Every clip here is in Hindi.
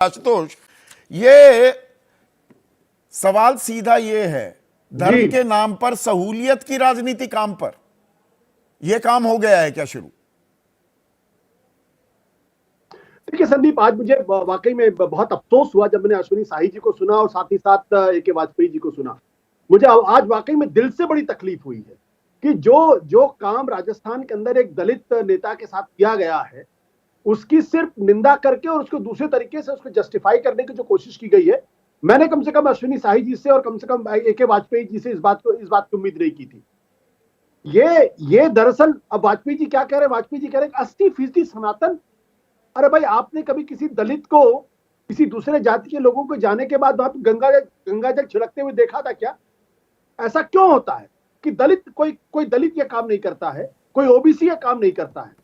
आशुतोष, ये सवाल सीधा ये है, धर्म के नाम पर सहूलियत की राजनीति काम पर यह काम हो गया है क्या शुरू? देखिए संदीप, आज मुझे वाकई में बहुत अफसोस हुआ जब मैंने अश्विनी शाही जी को सुना और साथ ही साथ ए.के. वाजपेयी जी को सुना। मुझे आज वाकई में दिल से बड़ी तकलीफ हुई है कि जो जो काम राजस्थान के अंदर एक दलित नेता के साथ किया गया है, उसकी सिर्फ निंदा करके और उसको दूसरे तरीके से उसको जस्टिफाई करने की जो कोशिश की गई है, मैंने कम से कम अश्विनी शाही जी से और कम से कम ए.के. वाजपेयी जी से इस बात की उम्मीद नहीं की थी। ये दरअसल अब वाजपेयी जी क्या कह रहे हैं? वाजपेयी जी कह रहे हैं 80% सनातन। अरे भाई, आपने कभी किसी दलित को, किसी दूसरे जाति के लोगों को जाने के बाद आप गंगा जल छिड़कते हुए देखा था क्या? ऐसा क्यों होता है कि दलित कोई दलित ये काम नहीं करता है, कोई ओबीसी ये काम नहीं करता है?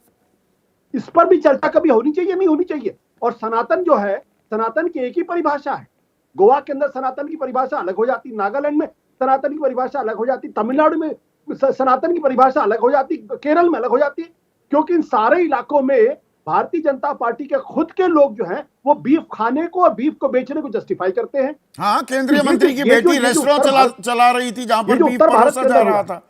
इस पर भी चर्चा कभी होनी चाहिए, नहीं होनी चाहिए? और सनातन जो है, सनातन की एक ही परिभाषा है। गोवा के अंदर सनातन की परिभाषा अलग हो जाती, नागालैंड में सनातन की परिभाषा अलग हो जाती, तमिलनाडु में सनातन की परिभाषा अलग हो जाती, केरल में अलग हो जाती, क्योंकि इन सारे इलाकों में भारतीय जनता पार्टी के खुद के लोग जो हैं वो बीफ खाने को और बीफ को बेचने को जस्टिफाई करते हैं। हाँ, केंद्रीय मंत्री की बेटी रेस्टोरेंट चला रही थी जहां पर बीफ परोसा जा रहा था।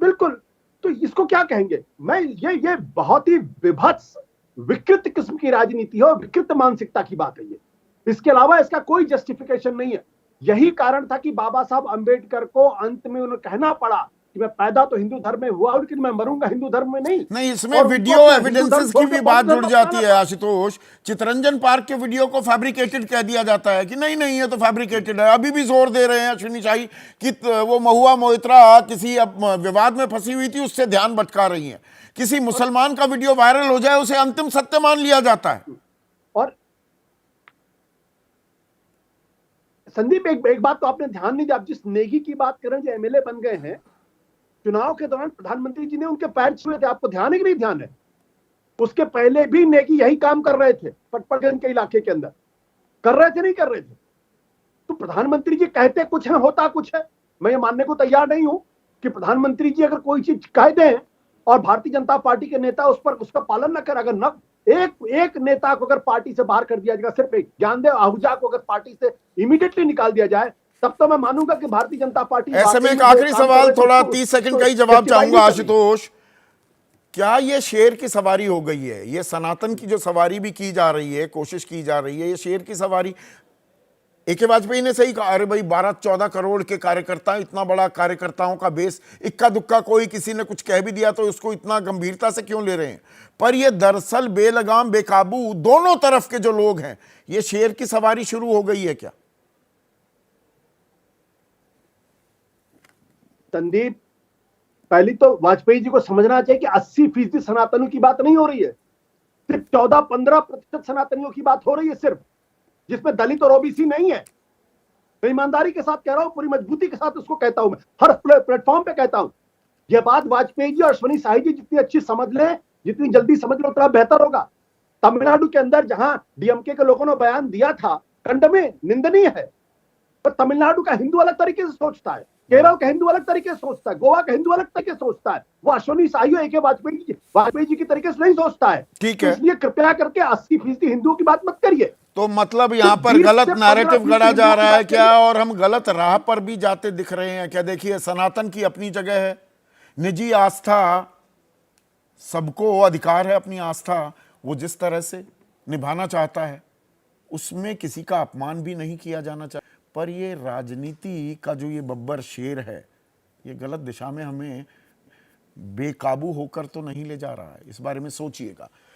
बिल्कुल। तो इसको क्या कहेंगे? मैं ये बहुत ही विभत्स, विकृत किस्म की राजनीति है और विकृत मानसिकता की बात है ये। इसके अलावा इसका कोई जस्टिफिकेशन नहीं है। यही कारण था कि बाबा साहब अंबेडकर को अंत में उन्हें कहना पड़ा कि मैं पैदा तो हिंदू धर्म में हुआ, लेकिन मैं मरूंगा हिंदू धर्म में नहीं। नहीं, इसमें वीडियो एविडेंसेस की भी बात जुड़ जाती है आशुतोष। चितरंजन पार्क के वीडियो को फैब्रिकेटेड कह दिया जाता है कि नहीं नहीं, ये तो फैब्रिकेटेड है। अभी भी जोर दे रहे हैं अश्विनी शाही कि वो महुआ मोइत्रा किसी विवाद में फंसी हुई थी, उससे ध्यान भटका रही है। किसी मुसलमान का वीडियो वायरल हो जाए, उसे अंतिम सत्य मान लिया जाता है। और संदीप, एक बात तो आपने ध्यान नहीं दिया। आप जिस नेगी की बात कर रहे हैं, जो एमएलए बन गए हैं, चुनाव के दौरान प्रधानमंत्री जी ने उनके पैर छुए थे। आपको ध्यान है कि नहीं ध्यान है? उसके पहले भी नेगी यही काम कर रहे थे, पटपड़गंज के इलाके के अंदर कर रहे थे, नहीं कर रहे थे? तो प्रधानमंत्री जी कहते कुछ है, होता कुछ है। मैं ये मानने को तैयार नहीं हूं कि प्रधानमंत्री जी अगर कोई चीज कह दें और भारतीय जनता पार्टी के नेता उस पर उसका पालन न कर, अगर न एक नेता को अगर पार्टी से बाहर कर दिया जाएगा, सिर्फ एक ज्ञानदेव आहूजा को अगर पार्टी से इमीडिएटली निकाल दिया जाए, तब तो मैं मानूंगा कि भारतीय जनता पार्टी। ऐसे में एक आखिरी सवाल, थोड़ा 30 सेकंड का ही जवाब चाहूंगा आशुतोष। क्या ये शेर की सवारी हो गई है? ये सनातन की जो सवारी भी की जा रही है, कोशिश की जा रही है, ये शेर की सवारी। ए.के. वाजपेयी ने सही कहा, अरे भाई 12-14 करोड़ के कार्यकर्ता, इतना बड़ा कार्यकर्ताओं का बेस, इक्का दुक्का कोई किसी ने कुछ कह भी दिया तो उसको इतना गंभीरता से क्यों ले रहे हैं? पर ये दरअसल बेलगाम बेकाबू दोनों तरफ के जो लोग हैं, ये शेर की सवारी शुरू हो गई है क्या? संदीप, पहली तो वाजपेयी जी को समझना चाहिए कि 80% सनातनियों की बात नहीं हो रही है, सिर्फ 14-15% सनातनियों की बात हो रही है, सिर्फ, जिसमें दलित और ओबीसी नहीं है। मैं ईमानदारी के साथ कह रहा हूं, पूरी मजबूती के साथ उसको कहता हूं, मैं हर प्लेटफॉर्म पे कहता हूं। यह बात वाजपेयी जी और अश्विनी शाही जी जितनी अच्छी समझ लें, जितनी जल्दी समझ लो, उतना बेहतर होगा। तमिलनाडु के अंदर जहां डीएमके के लोगों ने बयान दिया था, खंडनीय, निंदनीय है। पर तमिलनाडु का हिंदू अलग तरीके से सोचता है, केरल का हिंदू अलग तरीके से सोचता है, गोवा का हिंदू अलग तरीके से सोचता है। वो अश्विनी शाही और ए.के. वाजपेयी जी की तरीके से नहीं सोचता है। ठीक है, इसलिए कृपया करके 80% हिंदुओं की बात मत करिए। तो मतलब यहां पर गलत नैरेटिव गढ़ा जा रहा है क्या, और हम गलत राह पर भी जाते दिख रहे हैं क्या? देखिए, सनातन की अपनी जगह है, निजी आस्था, सबको अधिकार है अपनी आस्था, वो जिस तरह से निभाना चाहता है, उसमें किसी का अपमान भी नहीं किया जाना चाहिए। पर ये राजनीति का जो ये बब्बर शेर है, ये गलत दिशा में हमें बेकाबू होकर तो नहीं ले जा रहा है? इस बारे में सोचिएगा।